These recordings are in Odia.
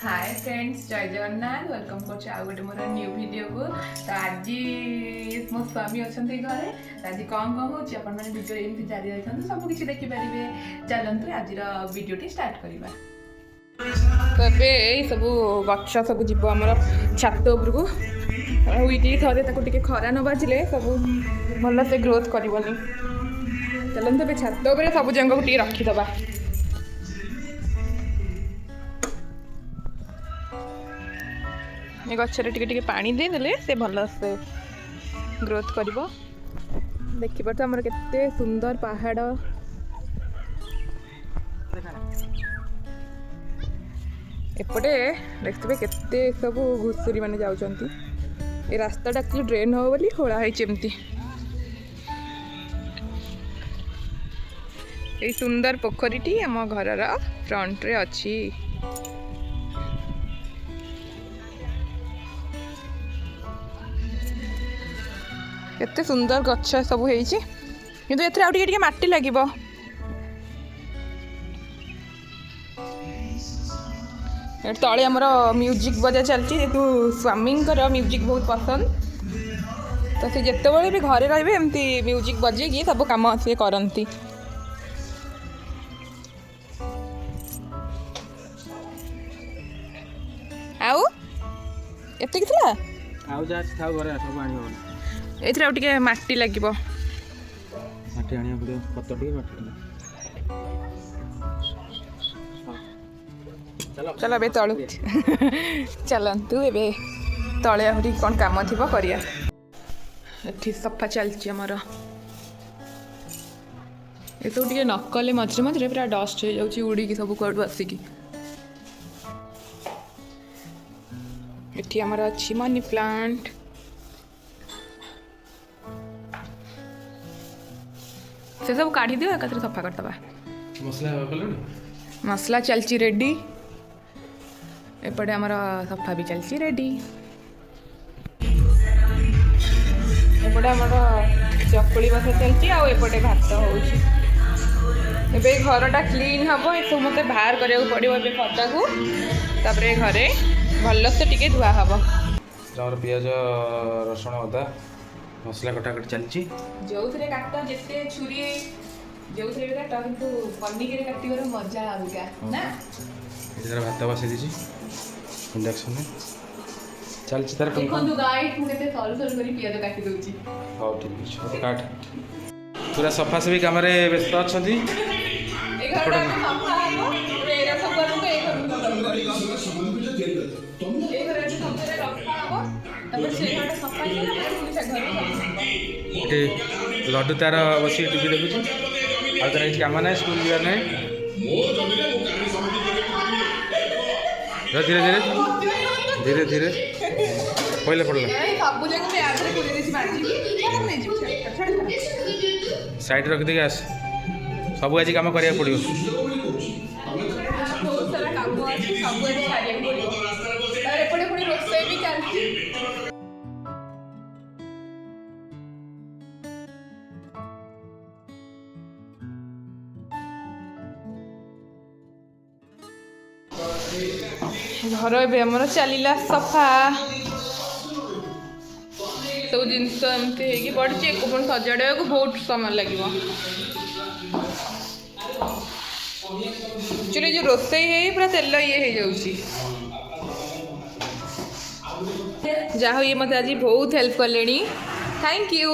हाय फ्रेंड्स, जय जगन्नाथ। वेलकम कर आउ गोटे मोर न्यू वीडियो को। तो आज मो स्वामी अच्छा घरे। आज कौन कौन हो वीडियो एमती जारी रही सब किसी देखिपारे। चलतु आज वीडियो स्टार्ट करवा। तो ये सब गच सब जीव आम छात उपरको वीकली थे खरा न बाजिले सब भल से ग्रोथ करनी। चलते छात उपर सब जंग को रखीदबा। गचर टिके पानी देदेले से भल से ग्रोथ कर। देखिए तो आमर केते सुंदर पहाड़। एपटे देखते केते सब घुषुरी माने जाउचंती। ए रास्ताटा एक्चुअली ड्रेन हो बोली होला है एमती। ए सुंदर पोखरीटी आम घरर फ्रंट रे अछि। केते सुंदर गच्छ सब होइछि किंतु एथरे आउ टिके माटी लागिबो। तले आमर म्यूजिक बजा चलछि जेतु स्वामींकर म्यूजिक बहुत पसंद। तो से जेते बळे भी घरे रहबे एमती म्यूजिक बजे कि सब काम से करंती। आउ एते किथला आउ जा थाउ घरे सब आनी हो। एथरे आउ टिके माटी लागिबो। माटी आनिया पड़ियो पत्तो टिके माटी। चलो चलो बे तळु चलंतु एबे तळे आहुरी कोन काम थिबो करिया। एठी सफा चलछि हमर। ए तो टिके नकले मझरे मझरे पूरा डस्ट हो जाउछि उड़ी की सब कोड आसिकी। एठी हमर अछि मनी प्लांट। से सब काढ़ी दियो एकाथरे सफा करतबा। मसला चलछि रेडी। एपटे आमर सफा भी चलछि रेडी। एपटे आमर चकुली बसा चलछि आ एपटे भात होउछि। एबे घरटा क्लीन हबो। ए सब मते बाहर करिया पड़िबो एबे पत्ता को। तापरे घरे भल से टिके धुआ हबो। और प्याज रसुण अदा मसला कटाकट चलछि। जोथरे काटता जेते छुरी जोथरे काटता किंतु पन्नीके काटिबार मजा अलगा ना। इधर भात बसै दिछि इंडक्शन में चलछि। तार देखंतु गाइस मु केते सरू सरू करी प्याज काटि दउछि। हां ठीक अछि तो काट। पूरा सफा सफी काम रे व्यस्त अछंती। ए घरटा सफा हबो एरा सब करू तो ए घरटा ए घरटा सब रे रखा हबो। तब से घरटा सफा होला फिर से घर एटे लड्डू तार बसी टीवी देखुछि। आ तार କିଛି କାମ ନାହିଁ ସ୍କୁଲ ଯିବାର ନାହିଁ। धीरे धीरे धीरे धीरे पहले पड़ला सब जगह पे आधे कोले देसी बाजी क्या नहीं जी छड़ साइड रख देके आस। सब आज काम करिया पड़ियो। बहुत सारा काम अछि सब आज छाड़िया पड़ियो। और एपटे पुनी रोसई भी चलछि। घर एम चलला सफा सब जिनस एमती पड़ी। एक पुणी सजाड़ा को बहुत समय लगे। एक्चुअली जो रोसई है पूरा तेल ये जहाँ ये मत आज बहुत हेल्प कले। Thank you.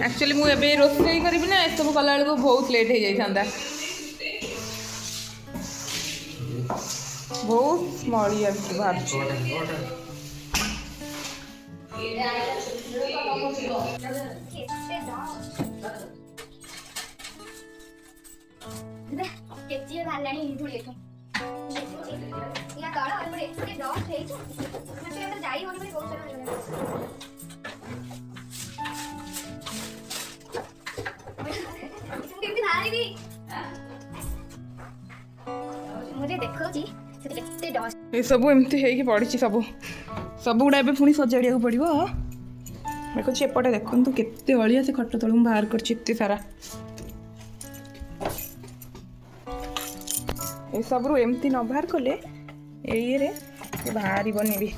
एक्चुअली मुझे रोसई करी ना ये सब कला बेलू बहुत लेट हो जाता। बहुत स्मॉल बाहर मुझे देखो जी ये सब एमती है कि पड़ी सब सब गुड़ा ए पुणी सजाड़ा पड़ो। देखुच एपटे देखु केते अलिया से खट तलू बाहर कर सारा। ये सब एमती न बाहर कले ଏଇରେ ବାହାରିବନି ବି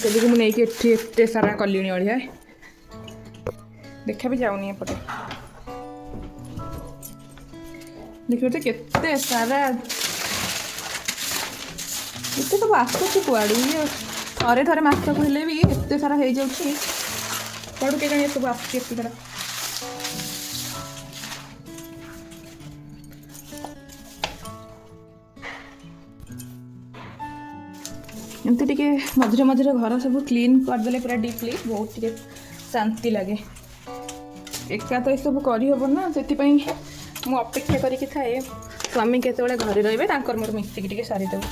ସେଠିକି ମୁଁ ନେଇକି ଏଠି ଏତେ ସାରା କଲିଣି ଅଳିଆ ଦେଖା ବି ଯାଉନି ଏପଟେ ଦେଖିବ ତ କେତେ ସାରା ଏତେ ସବୁ ଆସୁଛି କୁଆଡ଼ୁ ଇଏ ଥରେ ଥରେ ମାସକୁ ହେଲେ ବି ଏତେ ସାରା ହେଇଯାଉଛି କୁଆଡ଼ୁ କେଜାଣି ଏସବୁ ଆସୁଛି ଏତେ ସାରା ଏମିତି ଟିକେ ମଝିରେ ମଝିରେ ଘର ସବୁ କ୍ଲିନ୍ କରିଦେଲେ ପୁରା ଡିପ୍ଲି ବହୁତ ଟିକେ ଶାନ୍ତି ଲାଗେ ଏକା ତ ଏସବୁ କରିହେବ ନା ସେଥିପାଇଁ ମୁଁ ଅପେକ୍ଷା କରିକି ଥାଏ ସ୍ୱାମୀ କେତେବେଳେ ଘରେ ରହିବେ ତାଙ୍କର ମୋର ମିଶିକି ଟିକେ ସାରିଦେବୁ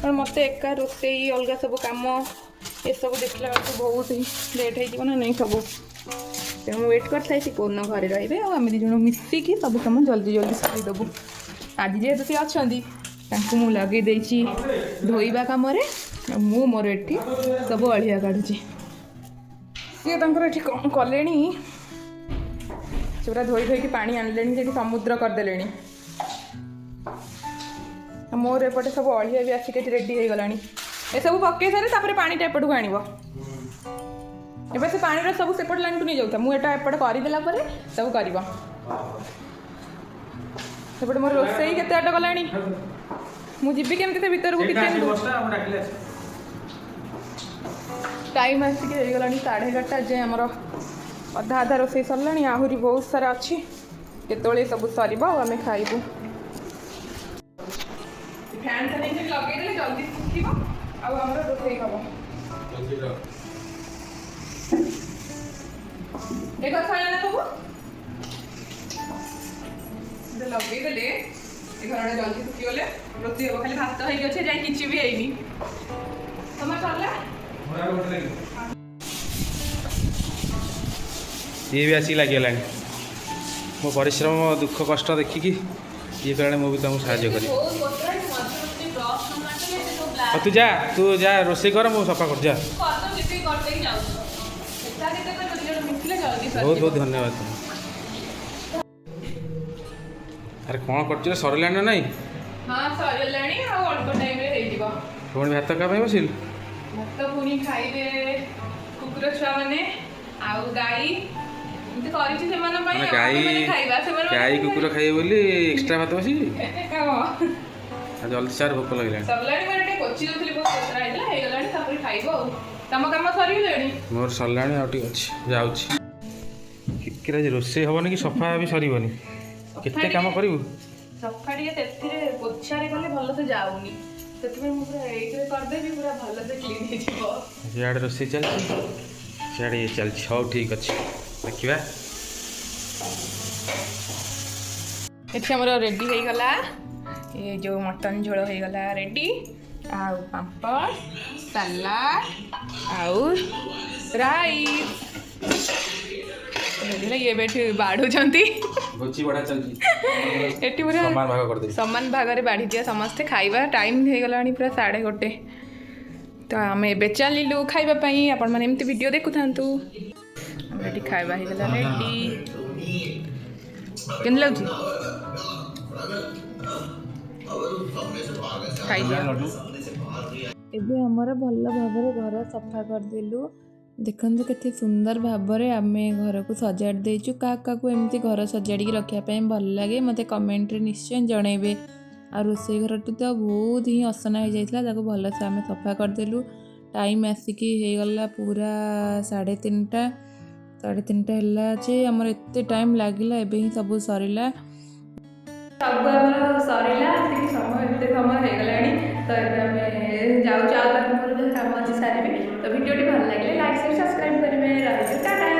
କାରଣ ମୋତେ ଏକା ରୋଷେଇ ଅଲଗା ସବୁ କାମ ଏସବୁ ଦେଖିଲା ବେଳକୁ ବହୁତ ହିଁ ଲେଟ୍ ହେଇଯିବ ନା ନାହିଁ ସବୁ ତେଣୁ ମୁଁ ୱେଟ୍ କରିଥାଏ ସେ କେଉଁଦିନ ଘରେ ରହିବେ ଆଉ ଆମେ ଦୁଇ ଜଣ ମିଶିକି ସବୁ କାମ ଜଲ୍ଦି ଜଲ୍ଦି ସାରିଦେବୁ ଆଜି ଯେହେତୁ ସେ ଅଛନ୍ତି ତାଙ୍କୁ ମୁଁ ଲଗେଇ ଦେଇଛି ଧୋଇବା କାମରେ ଆଉ ମୁଁ ମୋର ଏଠି ସବୁ ଅଳିଆ କାଢ଼ୁଛି ସିଏ ତାଙ୍କର ଏଠି କ'ଣ କଲେଣି ସେ ପୁରା ଧୋଇ ଧୋଇକି ପାଣି ଆଣିଲେଣି ସେଠି ସମୁଦ୍ର କରିଦେଲେଣି ମୋର ଏପଟେ ସବୁ ଅଳିଆ ବି ଆସିକି ଏଠି ରେଡ଼ି ହେଇଗଲାଣି ଏସବୁ ପକେଇ ସାରେ ତାପରେ ପାଣିଟା ଏପଟକୁ ଆଣିବ ଏବେ ସେ ପାଣିର ସବୁ ସେପଟ ଲାଇନ୍କୁ ନେଇଯାଉଥା ମୁଁ ଏଟା ଏପଟେ କରିଦେଲା ପରେ ସବୁ କରିବ ସେପଟେ ମୋର ରୋଷେଇ କେତେ ବାଟ ଗଲାଣି ମୁଁ ଯିବି କେମିତି ସେ ଭିତରକୁ କିଚେନ୍କୁ ଟାଇମ୍ ଆସିକି ହେଇଗଲାଣି 11:30 ଯେ ଆମର ଅଧା ଅଧା ରୋଷେଇ ସରିଲାଣି ଆହୁରି ବହୁତ ସାରା ଅଛି କେତେବେଳେ ସବୁ ସରିବ ଆଉ ଆମେ ଖାଇବୁ ଫ୍ୟାନ୍ଟା ନେଇକି ଲଗେଇଦେଲେ ଜଲ୍ଦି ଶୁଖିବ ଆଉ ଆମର ରୋଷେଇ ହେବ ଦେଖ ସରିଲା ସବୁ ଲଗେଇଦେଲେ ଏ ଘରଟା ଜଲ୍ଦି ଶୁଖିଗଲେ ରୋଷେଇ ହେବ ଖାଲି ଭାତ ହେଇକି ଅଛି ଯାଇ କିଛି ବି ହେଇନି ତମର ସରିଲା ଇଏ ବି ଆସିକି ଲାଗିଗଲାଣି ମୋ ପରିଶ୍ରମ ଦୁଃଖ କଷ୍ଟ ଦେଖିକି ଇଏ କଲାଣି ମୁଁ ବି ତୁମକୁ ସାହାଯ୍ୟ କରିବି ତୁ ଯା ରୋଷେଇ କର ମୁଁ ସଫା କରୁଛି ଯା ବହୁତ ବହୁତ ଧନ୍ୟବାଦ ଆରେ କ'ଣ କରୁଛୁ ସରିଲାଣି ନା ନାଇଁ ହଁ ସରିଲାଣି ଆଉ ଅଳ୍ପ ଟାଇମ୍ରେ ହେଇଯିବ ପୁଣି ଭାତ କାହା ପାଇଁ ବସିଲୁ ଭାତ ପୁଣି ଖାଇବେ କୁକୁର ଛୁଆମାନେ ଆଉ ଗାଈ ଏମିତି କରିଛି ସେମାନଙ୍କ ପାଇଁ ଖାଇବା ଗାଈ କୁକୁର ଖାଇବେ ବୋଲି ଏକ୍ସଟ୍ରା ଭାତ ବସିଛି ଜଲ୍ଦି ସାର୍ ଭୋକ ଲାଗିଲାଣି ସରିଲାଣି ମୁଁ ଟିକେ କୋଚି ଦେଉଥିଲି ବହୁତ କଚରା ହେଇଥିଲା ହେଇଗଲାଣି ତାପରେ ଖାଇବ ଆଉ ତମ କାମ ସରିଗଲାଣି ମୋର ସରିଲାଣି ଆଉ ଟିକେ ଅଛି ଯାଉଛି କିରା ଆଜି ରୋଷେଇ ହେବନି କି ସଫା ବି ସରିବନି କେତେ କାମ କରିବୁ ସଫା ଟିକେ ସେଥିରେ ପୋଛାରେ କଲେ ଭଲସେ ଯାଉନି ସେଥିପାଇଁ ମୁଁ ପୁରା ଏଇଥିରେ କରିଦେବି ପୁରା ଭଲସେ କ୍ଲିନ୍ ହେଇଯିବ ସିଆଡ଼େ ରୋଷେଇ ଚାଲିଛି ସିଆଡ଼େ ଇଏ ଚାଲିଛି ହଉ ଠିକ୍ ଅଛି ଦେଖିବା ଏଠି ଆମର ରେଡ଼ି ହେଇଗଲା ଏ ଯେଉଁ ମଟନ୍ ଝୋଳ ହେଇଗଲା ରେଡ଼ି ଆଉ ପାମ୍ପଡ଼ ସାଲାଡ଼ ଆଉ ରାଇସ୍ ଇଏ ଏବେ ଏଠି ବାଢ଼ୁଛନ୍ତି ଏଠି ପୁରା ସମାନ ଭାଗରେ ବାଢ଼ିଯିବା ସମସ୍ତେ ଖାଇବା ଟାଇମ୍ ହେଇଗଲାଣି ପୁରା 1:30 ତ ଆମେ ଏବେ ଚାଲିଲୁ ଖାଇବା ପାଇଁ ଆପଣମାନେ ଏମିତି ଭିଡ଼ିଓ ଦେଖୁଥାନ୍ତୁ ଆମର ଏଠି ଖାଇବା ହେଇଗଲା ରେଡ଼ି କେମିତି ଲାଗୁଛି ଏବେ ଆମର ଭଲ ଭାବରେ ଘର ସଫା କରିଦେଲୁ ଦେଖନ୍ତୁ କେତେ ସୁନ୍ଦର ଭାବରେ ଆମେ ଘରକୁ ସଜାଡ଼ି ଦେଇଛୁ କାହାକୁ ଏମିତି ଘର ସଜାଡ଼ିକି ରଖିବା ପାଇଁ ଭଲ ଲାଗେ ମୋତେ କମେଣ୍ଟରେ ନିଶ୍ଚୟ ଜଣାଇବେ ଆଉ ରୋଷେଇ ଘରଟି ତ ବହୁତ ହିଁ ଅସନା ହେଇଯାଇଥିଲା ତାକୁ ଭଲସେ ଆମେ ସଫା କରିଦେଲୁ ଟାଇମ୍ ଆସିକି ହେଇଗଲା ପୁରା 3:30 ହେଲା ଯେ ଆମର ଏତେ ଟାଇମ୍ ଲାଗିଲା ଏବେ ହିଁ ସବୁ ସରିଲା ସବୁ ଆମର ସରିଲା ଆସିକି ସମୟ ଏତେ ସମୟ ହେଇଗଲାଣି ତ ଏବେ ଆମେ ଯାଉଛୁ ଆଉ ତାକୁ ମୋର ଯାହା କାମ ଅଛି ସାରିବେ ତ ଭିଡ଼ିଓଟି ଭଲ ଲାଗିଲେ ଲାଇକ୍ ସେୟାର ସବସ୍କ୍ରାଇବ୍ କରିବେ ରହିବେ ଟାଟା।